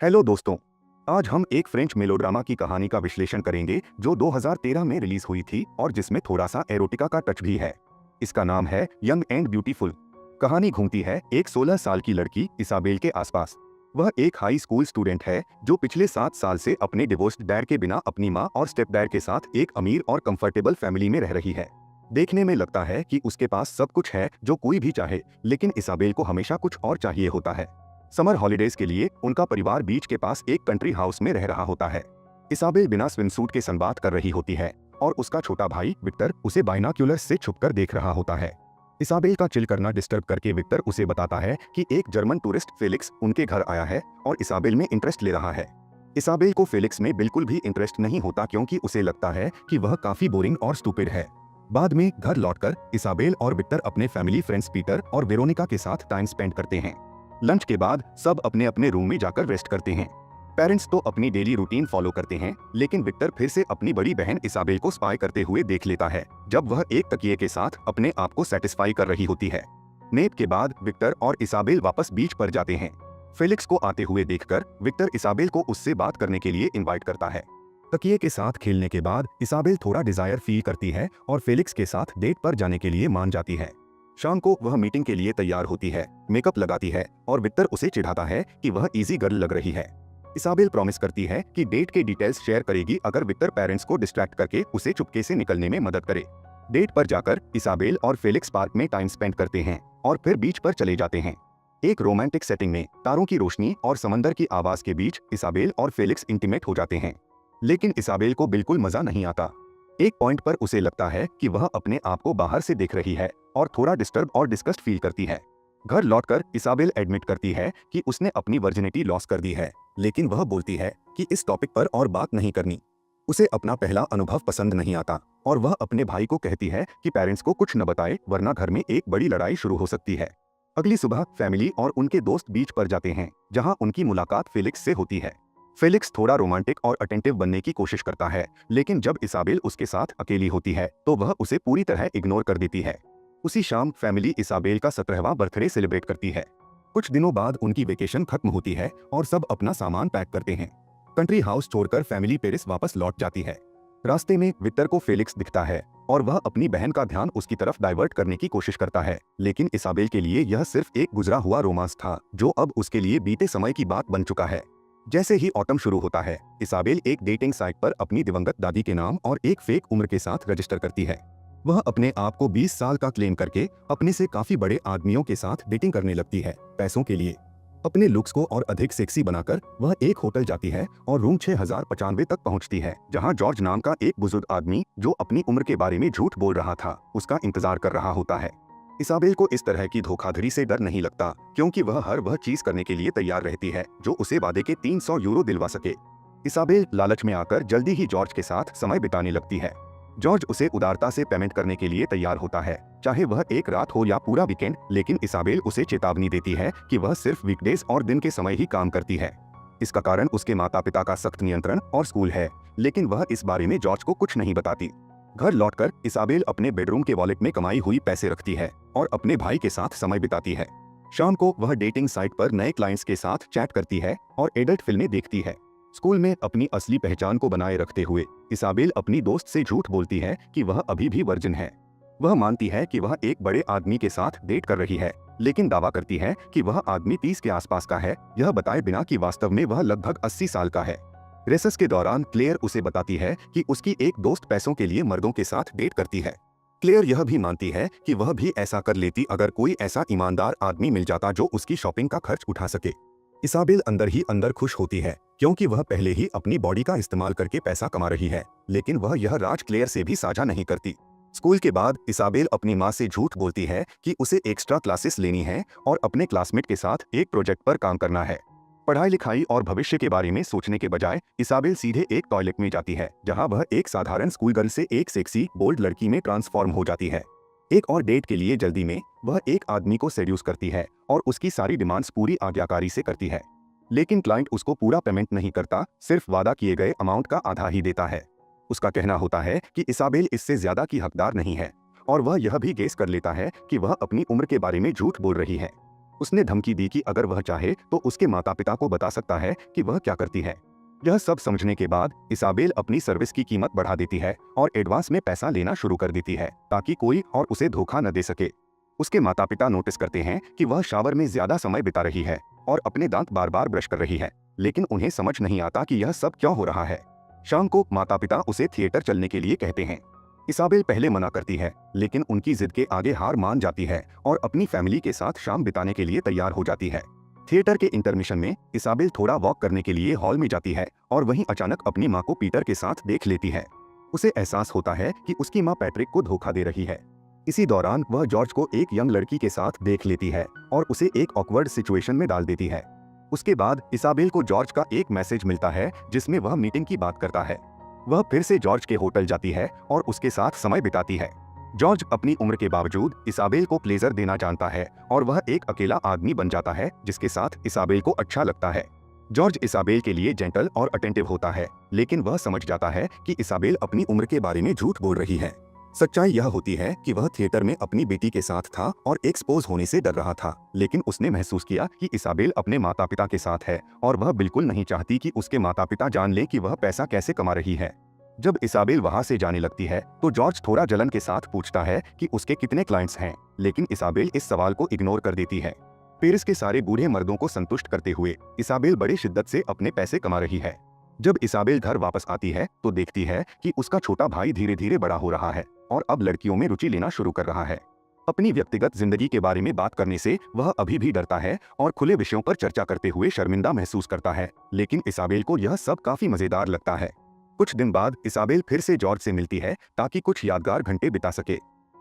Hello दोस्तों। आज हम एक फ्रेंच मेलोड्रामा की कहानी का विश्लेषण करेंगे जो 2013 में रिलीज हुई थी और जिसमें थोड़ा सा एरोटिका का टच भी है। इसका नाम है यंग एंड ब्यूटीफुल। कहानी घूमती है एक 16 साल की लड़की इसाबेल के आसपास। वह एक हाई स्कूल स्टूडेंट है जो पिछले 7 साल से अपने डिवोर्स्ड डैड के बिना अपनी माँ और स्टेप डैड के साथ एक अमीर और कंफर्टेबल फैमिली में रह रही है। देखने में लगता है कि उसके पास सब कुछ है जो कोई भी चाहे, लेकिन इसाबेल को हमेशा कुछ और चाहिए होता है। समर हॉलिडेज के लिए उनका परिवार बीच के पास एक कंट्री हाउस में रह रहा होता है। इसाबेल बिना स्विमसूट के सनबाथ कर रही होती है और उसका छोटा भाई विक्टर उसे बाइनाक्यूलर्स से छुपकर देख रहा होता है। इसाबेल का चिल करना डिस्टर्ब करके विक्टर उसे बताता है कि एक जर्मन टूरिस्ट फेलिक्स उनके घर आया है और इसाबेल में इंटरेस्ट ले रहा है। इसाबेल को फेलिक्स में बिल्कुल भी इंटरेस्ट नहीं होता क्योंकि उसे लगता है कि वह काफी बोरिंग और स्टूपिड है। बाद में घर लौटकर इसाबेल और विक्टर अपने फैमिली फ्रेंड्स पीटर और वेरोनिका के साथ टाइम स्पेंड करते हैं। लंच के बाद सब अपने अपने रूम में जाकर रेस्ट करते हैं। पेरेंट्स तो अपनी डेली रूटीन फॉलो करते हैं, लेकिन विक्टर फिर से अपनी बड़ी बहन इसाबेल को स्पाई करते हुए देख लेता है जब वह एक तकिए के साथ अपने आप को सेटिस्फाई कर रही होती है। नेप के बाद विक्टर और इसाबेल वापस बीच पर जाते हैं। फेलिक्स को आते हुए देखकर विक्टर इसाबेल को उससे बात करने के लिए इन्वाइट करता है। तकिए के साथ खेलने के बाद इसाबेल थोड़ा डिजायर फील करती है और फेलिक्स के साथ डेट पर जाने के लिए मान जाती है। शाम को वह मीटिंग के लिए तैयार होती है, मेकअप लगाती है और विक्टर उसे चिढ़ाता है कि वह इजी गर्ल लग रही है। इसाबेल प्रॉमिस करती है कि डेट के डिटेल्स शेयर करेगी अगर विक्टर पेरेंट्स को डिस्ट्रैक्ट करके उसे चुपके से निकलने में मदद करे। डेट पर जाकर इसाबेल और फेलिक्स पार्क में टाइम स्पेंड करते हैं और फिर बीच पर चले जाते हैं। एक रोमांटिक सेटिंग में तारों की रोशनी और समंदर की आवाज के बीच इसाबेल और फेलिक्स इंटीमेट हो जाते हैं, लेकिन इसाबेल को बिल्कुल मजा नहीं आता। एक पॉइंट पर उसे लगता है कि वह अपने आप को बाहर से देख रही है और थोड़ा डिस्टर्ब और डिस्कस्ट फील करती है। घर लौटकर इसाबेल एडमिट करती है कि उसने अपनी वर्जिनिटी लॉस कर दी है, लेकिन वह बोलती है कि इस टॉपिक पर और बात नहीं करनी। उसे अपना पहला अनुभव पसंद नहीं आता और वह अपने भाई को कहती है कि पेरेंट्स को कुछ न बताए वरना घर में एक बड़ी लड़ाई शुरू हो सकती है। अगली सुबह फैमिली और उनके दोस्त बीच पर जाते हैं जहाँ उनकी मुलाकात फेलिक्स से होती है। फेलिक्स थोड़ा रोमांटिक और अटेंटिव बनने की कोशिश करता है, लेकिन जब इसाबेल उसके साथ अकेली होती है तो वह उसे पूरी तरह इग्नोर कर देती है। उसी शाम फैमिली इसाबेल का 17वां बर्थडे सेलिब्रेट करती है। कुछ दिनों बाद उनकी वेकेशन खत्म होती है और सब अपना सामान पैक करते हैं। कंट्री हाउस छोड़कर फैमिली पेरिस वापस लौट जाती है। रास्ते में विक्टर को फेलिक्स दिखता है और वह अपनी बहन का ध्यान उसकी तरफ डाइवर्ट करने की कोशिश करता है, लेकिन इसाबेल के लिए यह सिर्फ एक गुजरा हुआ रोमांस था जो अब उसके लिए बीते समय की बात बन चुका है। जैसे ही ऑटम शुरू होता है, इसाबेल एक डेटिंग साइट पर अपनी दिवंगत दादी के नाम और एक फेक उम्र के साथ रजिस्टर करती है। वह अपने आप को 20 साल का क्लेम करके अपने से काफी बड़े आदमियों के साथ डेटिंग करने लगती है, पैसों के लिए। अपने लुक्स को और अधिक सेक्सी बनाकर वह एक होटल जाती है और रूम 6095 तक पहुंचती है, जहां जॉर्ज नाम का एक बुजुर्ग आदमी जो अपनी उम्र के बारे में झूठ बोल रहा था उसका इंतजार कर रहा होता है। इसाबेल को इस तरह की धोखाधड़ी से डर नहीं लगता क्योंकि वह हर वह चीज करने के लिए तैयार रहती है जो उसे वादे के 300 यूरो दिलवा सके। इसाबेल लालच में आकर जल्दी ही जॉर्ज के साथ समय बिताने लगती है। जॉर्ज उसे उदारता से पेमेंट करने के लिए तैयार होता है, चाहे वह एक रात हो या पूरा वीकेंड, लेकिन इसाबेल उसे चेतावनी देती है कि वह सिर्फ वीकडेज और दिन के समय ही काम करती है। इसका कारण उसके माता पिता का सख्त नियंत्रण और स्कूल है, लेकिन वह इस बारे में जॉर्ज को कुछ नहीं बताती। घर लौटकर इसाबेल अपने बेडरूम के वॉलेट में कमाई हुई पैसे रखती है और अपने भाई के साथ समय बिताती है। शाम को वह डेटिंग साइट पर नए क्लाइंट्स के साथ चैट करती है और एडल्ट फिल्में देखती है। स्कूल में अपनी असली पहचान को बनाए रखते हुए इसाबेल अपनी दोस्त से झूठ बोलती है कि वह अभी भी वर्जिन है। वह मानती है कि वह एक बड़े आदमी के साथ डेट कर रही है, लेकिन दावा करती है कि वह आदमी 30 के आसपास का है, यह बताए बिना कि वास्तव में वह लगभग 80 साल का है। रेसेस के दौरान क्लेयर उसे बताती है कि उसकी एक दोस्त पैसों के लिए मर्दों के साथ डेट करती है। क्लेयर यह भी मानती है कि वह भी ऐसा कर लेती अगर कोई ऐसा ईमानदार आदमी मिल जाता जो उसकी शॉपिंग का खर्च उठा सके। इसाबेल अंदर ही अंदर खुश होती है क्योंकि वह पहले ही अपनी बॉडी का इस्तेमाल करके पैसा कमा रही है, लेकिन वह यह राज क्लेयर से भी साझा नहीं करती। स्कूल के बाद इसाबेल अपनी माँ से झूठ बोलती है कि उसे एक्स्ट्रा क्लासेस लेनी है और अपने क्लासमेट के साथ एक प्रोजेक्ट पर काम करना है। पढ़ाई लिखाई और भविष्य के बारे में सोचने के बजाय इसाबेल सीधे एक टॉयलेट में जाती है, जहां वह एक साधारण स्कूल गर्ल से एक सेक्सी बोल्ड लड़की में ट्रांसफॉर्म हो जाती है। एक और डेट के लिए जल्दी में वह एक आदमी को सेड्यूस करती है और उसकी सारी डिमांड्स पूरी आज्ञाकारी से करती है, लेकिन क्लाइंट उसको पूरा पेमेंट नहीं करता, सिर्फ वादा किए गए अमाउंट का आधा ही देता है। उसका कहना होता है कि इसाबेल इससे ज्यादा की हकदार नहीं है और वह यह भी गेस कर लेता है कि वह अपनी उम्र के बारे में झूठ बोल रही है। उसने धमकी दी कि अगर वह चाहे तो उसके माता पिता को बता सकता है कि वह क्या करती है। यह सब समझने के बाद इसाबेल अपनी सर्विस की कीमत बढ़ा देती है और एडवांस में पैसा लेना शुरू कर देती है ताकि कोई और उसे धोखा न दे सके। उसके माता पिता नोटिस करते हैं कि वह शावर में ज्यादा समय बिता रही है और अपने दांत बार बार ब्रश कर रही है, लेकिन उन्हें समझ नहीं आता कि यह सब क्यों हो रहा है। शाम को माता पिता उसे थिएटर चलने के लिए कहते हैं। इसाबेल पहले मना करती है, लेकिन उनकी जिद के आगे हार मान जाती है और अपनी फैमिली के साथ शाम बिताने के लिए तैयार हो जाती है। थिएटर के इंटरमिशन में इसाबेल थोड़ा वॉक करने के लिए हॉल में जाती है और वहीं अचानक अपनी माँ को पीटर के साथ देख लेती है। उसे एहसास होता है कि उसकी माँ पैट्रिक को धोखा दे रही है। इसी दौरान वह जॉर्ज को एक यंग लड़की के साथ देख लेती है और उसे एक ऑकवर्ड सिचुएशन में डाल देती है। उसके बाद इसाबेल को जॉर्ज का एक मैसेज मिलता है जिसमें वह मीटिंग की बात करता है। वह फिर से जॉर्ज के होटल जाती है और उसके साथ समय बिताती है। जॉर्ज अपनी उम्र के बावजूद इसाबेल को प्लेजर देना जानता है और वह एक अकेला आदमी बन जाता है जिसके साथ इसाबेल को अच्छा लगता है। जॉर्ज इसाबेल के लिए जेंटल और अटेंटिव होता है, लेकिन वह समझ जाता है कि इसाबेल अपनी उम्र के बारे में झूठ बोल रही है। सच्चाई यह होती है कि वह थिएटर में अपनी बेटी के साथ था और एक्सपोज होने से डर रहा था, लेकिन उसने महसूस किया कि इसाबेल अपने माता पिता के साथ है और वह बिल्कुल नहीं चाहती कि उसके माता पिता जान लें कि वह पैसा कैसे कमा रही है। जब इसाबेल वहां से जाने लगती है तो जॉर्ज थोड़ा जलन के साथ पूछता है कि उसके कितने क्लाइंट्स हैं, लेकिन इसाबेल इस सवाल को इग्नोर कर देती है। पेरिस के सारे बूढ़े मर्दों को संतुष्ट करते हुए इसाबेल बड़ी शिद्दत से अपने पैसे कमा रही है। जब इसाबेल घर वापस आती है तो देखती है कि उसका छोटा भाई धीरे धीरे बड़ा हो रहा है और अब लड़कियों में रुचि लेना शुरू कर रहा है। अपनी व्यक्तिगत जिंदगी के बारे में बात करने से वह अभी भी डरता है और खुले विषयों पर चर्चा करते हुए शर्मिंदा महसूस करता है, लेकिन इसाबेल को यह सब काफी मजेदार लगता है। कुछ दिन बाद इसाबेल फिर से जॉर्ज से मिलती है ताकि कुछ यादगार घंटे बिता सके,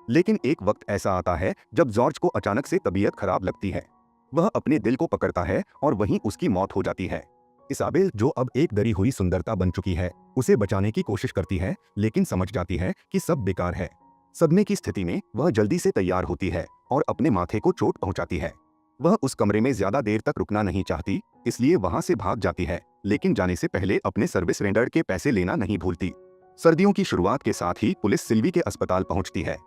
लेकिन एक वक्त ऐसा आता है जब जॉर्ज को अचानक से तबीयत खराब लगती है। वह अपने दिल को पकड़ता है और वहीं उसकी मौत हो जाती है। इसाबेल, जो अब एक डरी हुई सुंदरता बन चुकी है, उसे बचाने की कोशिश करती है, लेकिन समझ जाती है कि सब बेकार है। सदमे की स्थिति में वह जल्दी से तैयार होती है और अपने माथे को चोट पहुंचाती है। वह उस कमरे में ज्यादा देर तक रुकना नहीं चाहती, इसलिए वहां से भाग जाती है, लेकिन जाने से पहले अपने सर्विस रेंडर के पैसे लेना नहीं भूलती। सर्दियों की शुरुआत के साथ ही पुलिस सिल्वी के अस्पताल पहुंचती है।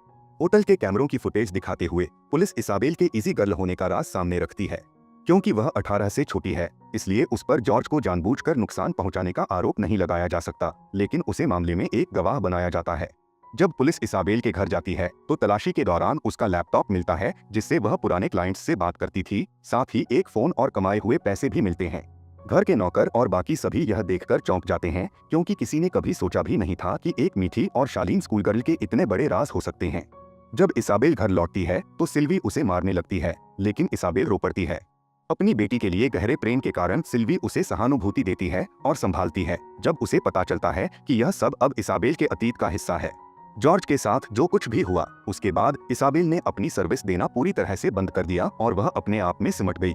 होटल के कैमरों की फुटेज दिखाते हुए पुलिस इसाबेल के इजी गर्ल होने का राज सामने रखती है। क्योंकि वह 18 से छोटी है, इसलिए उस पर जॉर्ज को जानबूझकर नुकसान पहुंचाने का आरोप नहीं लगाया जा सकता, लेकिन उसे मामले में एक गवाह बनाया जाता है। जब पुलिस इसाबेल के घर जाती है तो तलाशी के दौरान उसका लैपटॉप मिलता है जिससे वह पुराने क्लाइंट्स से बात करती थी। साथ ही एक फोन और कमाए हुए पैसे भी मिलते हैं। घर के नौकर और बाकी सभी यह देखकर चौंक जाते हैं, क्योंकि किसी ने कभी सोचा भी नहीं था कि एक मीठी और शालीन स्कूल गर्ल के इतने बड़े राज हो सकते हैं। जब इसाबेल घर लौटती है तो सिल्वी उसे मारने लगती है, लेकिन इसाबेल रो पड़ती है। अपनी बेटी के लिए गहरे प्रेम के कारण सिल्वी उसे सहानुभूति देती है और संभालती है। जब उसे पता चलता है कि यह सब अब इसाबेल के अतीत का हिस्सा है, जॉर्ज के साथ जो कुछ भी हुआ, उसके बाद इसाबेल ने अपनी सर्विस देना पूरी तरह से बंद कर दिया और वह अपने आप में सिमट गई।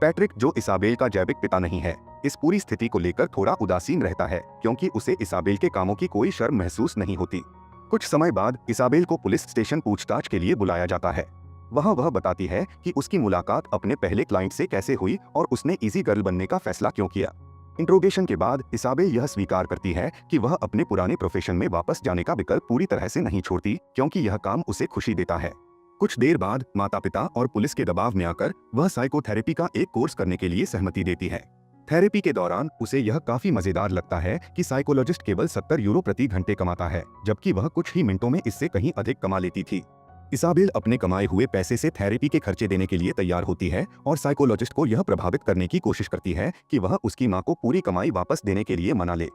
पैट्रिक, जो इसाबेल का जैविक पिता नहीं है, इस पूरी स्थिति को लेकर थोड़ा उदासीन रहता है, क्योंकि उसे इसाबेल के कामों की कोई शर्म महसूस नहीं होती। कुछ समय बाद इसाबेल को पुलिस स्टेशन पूछताछ के लिए बुलाया जाता है। वहाँ वह बताती है कि उसकी मुलाकात अपने पहले क्लाइंट से कैसे हुई और उसने इजी गर्ल बनने का फैसला क्यों किया। इंट्रोगेशन के बाद इसाबेल यह स्वीकार करती है कि वह अपने पुराने प्रोफेशन में वापस जाने का विकल्प पूरी तरह से नहीं छोड़ती, क्योंकि यह काम उसे खुशी देता है। कुछ देर बाद माता पिता और पुलिस के दबाव में आकर वह साइकोथेरेपी का एक कोर्स करने के लिए सहमति देती है। थेरेपी के दौरान उसे यह काफी मजेदार लगता है कि साइकोलॉजिस्ट केवल 70 यूरो प्रति घंटे कमाता है, जबकि वह कुछ ही मिनटों में इससे कहीं अधिक कमा लेती थी। इसाबेल अपने कमाए हुए पैसे से थेरेपी के खर्चे देने के लिए तैयार होती है और साइकोलॉजिस्ट को यह प्रभावित करने की कोशिश करती है कि वह उसकी मां को पूरी कमाई वापस देने के लिए मना ले।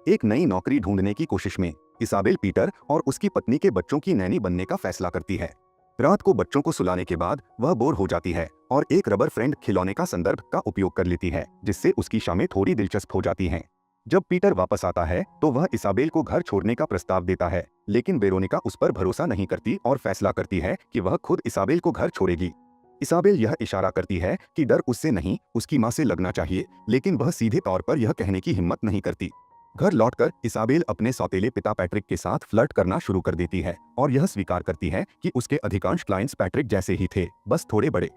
एक नई नौकरी ढूंढने की कोशिश में इसाबेल पीटर और उसकी पत्नी के बच्चों की नैनी बनने का फैसला करती है। रात को बच्चों को सुलाने के बाद वह बोर हो जाती है और एक रबर फ्रेंड खिलौने का संदर्भ का उपयोग कर लेती है, जिससे उसकी शामें थोड़ी दिलचस्प हो जाती हैं। जब पीटर वापस आता है तो वह इसाबेल को घर छोड़ने का प्रस्ताव देता है, लेकिन वेरोनिका उस पर भरोसा नहीं करती और फैसला करती है कि वह खुद इसाबेल को घर छोड़ेगी। इसाबेल यह इशारा करती है कि डर उससे नहीं, उसकी मां से लगना चाहिए, लेकिन वह सीधे तौर पर यह कहने की हिम्मत नहीं करती। घर लौटकर इसाबेल अपने सौतेले पिता पैट्रिक के साथ फ्लर्ट करना शुरू कर देती है और यह स्वीकार करती है कि उसके अधिकांश क्लाइंट्स पैट्रिक जैसे ही थे, बस थोड़े बड़े।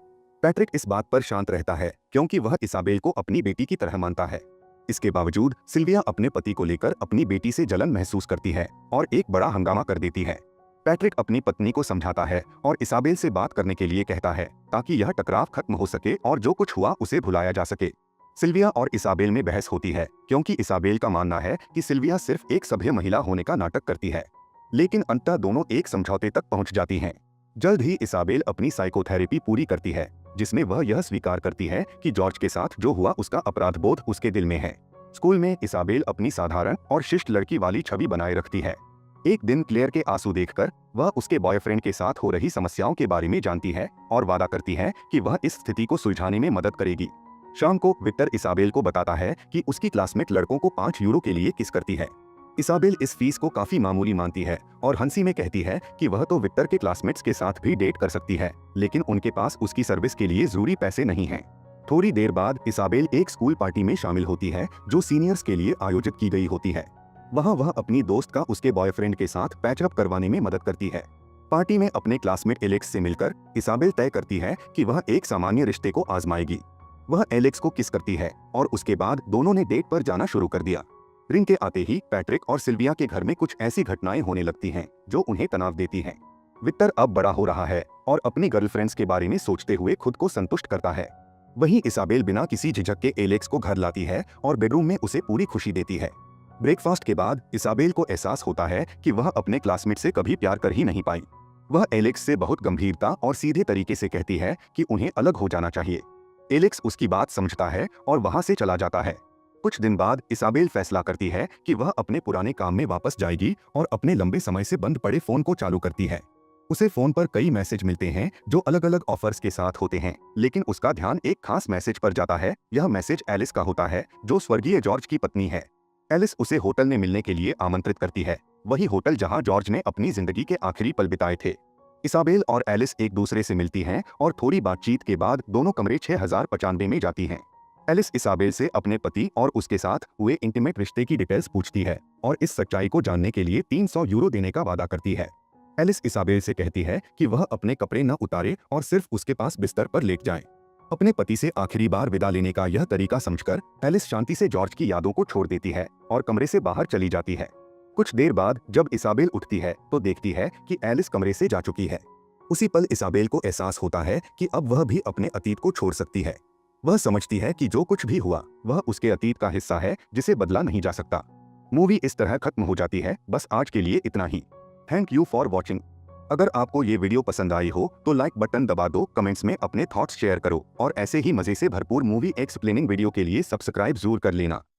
पैट्रिक इस बात पर शांत रहता है क्योंकि वह इसाबेल को अपनी बेटी की तरह मानता है। इसके बावजूद सिल्विया अपने पति को लेकर अपनी बेटी से जलन महसूस करती है और एक बड़ा हंगामा कर देती है। पैट्रिक अपनी पत्नी को समझाता है और इसाबेल से बात करने के लिए कहता है ताकि यह टकराव खत्म हो सके और जो कुछ हुआ उसे भुलाया जा सके। सिल्विया और इसाबेल में बहस होती है क्योंकि इसाबेल का मानना है कि सिल्विया सिर्फ एक सभ्य महिला होने का नाटक करती है, लेकिन अंततः दोनों एक समझौते तक पहुंच जाती हैं। जल्द ही इसाबेल अपनी साइकोथेरेपी पूरी करती है जिसमें वह यह स्वीकार करती है कि जॉर्ज के साथ जो हुआ उसका अपराध बोध उसके दिल में है। स्कूल में इसाबेल अपनी साधारण और शिष्ट लड़की वाली छवि बनाए रखती है। एक दिन क्लेयर के आंसू देखकर वह उसके बॉयफ्रेंड के साथ हो रही समस्याओं के बारे में जानती है और वादा करती है कि वह इस स्थिति को सुलझाने में मदद करेगी। शाम को विक्टर इसाबेल को बताता है कि उसकी क्लासमेट लड़कों को 5 यूरो के लिए किस करती है। इसाबेल इस फीस को काफी मामूली मानती है और हंसी में कहती है कि वह तो विक्टर के क्लासमेट्स के साथ भी डेट कर सकती है, लेकिन उनके पास उसकी सर्विस के लिए जरूरी पैसे नहीं हैं। थोड़ी देर बाद इसाबेल एक स्कूल पार्टी में शामिल होती है जो सीनियर्स के लिए आयोजित की गई होती है। वहाँ वह अपनी दोस्त का उसके बॉयफ्रेंड के साथ पैचअप करवाने में मदद करती है। पार्टी में अपने क्लासमेट एलेक्स से मिलकर इसाबेल तय करती है कि वह एक सामान्य रिश्ते को आजमाएगी। वह एलेक्स को किस करती है और उसके बाद दोनों ने डेट पर जाना शुरू कर दिया। रिंग के आते ही पैट्रिक और सिल्विया के घर में कुछ ऐसी घटनाएं होने लगती हैं जो उन्हें तनाव देती हैं। विक्टर अब बड़ा हो रहा है और अपनी गर्लफ्रेंड्स के बारे में सोचते हुए खुद को संतुष्ट करता है। वहीं इसाबेल बिना किसी झिझक के एलेक्स को घर लाती है और बेडरूम में उसे पूरी खुशी देती है। ब्रेकफास्ट के बाद इसाबेल को एहसास होता है कि वह अपने क्लासमेट से कभी प्यार कर ही नहीं पाई। वह एलेक्स से बहुत गंभीरता और सीधे तरीके से कहती है कि उन्हें अलग हो जाना चाहिए। एलेक्स उसकी बात समझता है और वहां से चला जाता है। कुछ दिन बाद इसाबेल फैसला करती है कि वह अपने पुराने काम में वापस जाएगी और अपने लंबे समय से बंद पड़े फोन को चालू करती है। उसे फोन पर कई मैसेज मिलते हैं जो अलग अलग ऑफर्स के साथ होते हैं, लेकिन उसका ध्यान एक खास मैसेज पर जाता है। यह मैसेज एलिस का होता है जो स्वर्गीय जॉर्ज की पत्नी है। एलिस उसे होटल में मिलने के लिए आमंत्रित करती है, वही होटल जहां जॉर्ज ने अपनी जिंदगी के आखिरी पल बिताए थे। इसाबेल और एलिस एक दूसरे से मिलती हैं और थोड़ी बातचीत के बाद दोनों कमरे 6095 में जाती हैं। एलिस इसाबेल से अपने पति और उसके साथ हुए इंटीमेट रिश्ते की डिटेल्स पूछती है और इस सच्चाई को जानने के लिए 300 यूरो देने का वादा करती है। एलिस इसाबेल से कहती है कि वह अपने कपड़े न उतारे और सिर्फ उसके पास बिस्तर पर लेट जाए। अपने पति से आखिरी बार विदा लेने का यह तरीका समझकर एलिस शांति से जॉर्ज की यादों को छोड़ देती है और कमरे से बाहर चली जाती है। कुछ देर बाद जब इसाबेल उठती है तो देखती है कि एलिस कमरे से जा चुकी है। उसी पल इसाबेल को एहसास होता है कि अब वह भी अपने अतीत को छोड़ सकती है। वह समझती है कि जो कुछ भी हुआ वह उसके अतीत का हिस्सा है जिसे बदला नहीं जा सकता। मूवी इस तरह खत्म हो जाती है। बस आज के लिए इतना ही। Thank you for watching. अगर आपको ये वीडियो पसंद आई हो तो लाइक बटन दबा दो, कमेंट्स में अपने थॉट्स शेयर करो और ऐसे ही मजे से भरपूर मूवी एक्सप्लेनिंग वीडियो के लिए सब्सक्राइब जरूर कर लेना।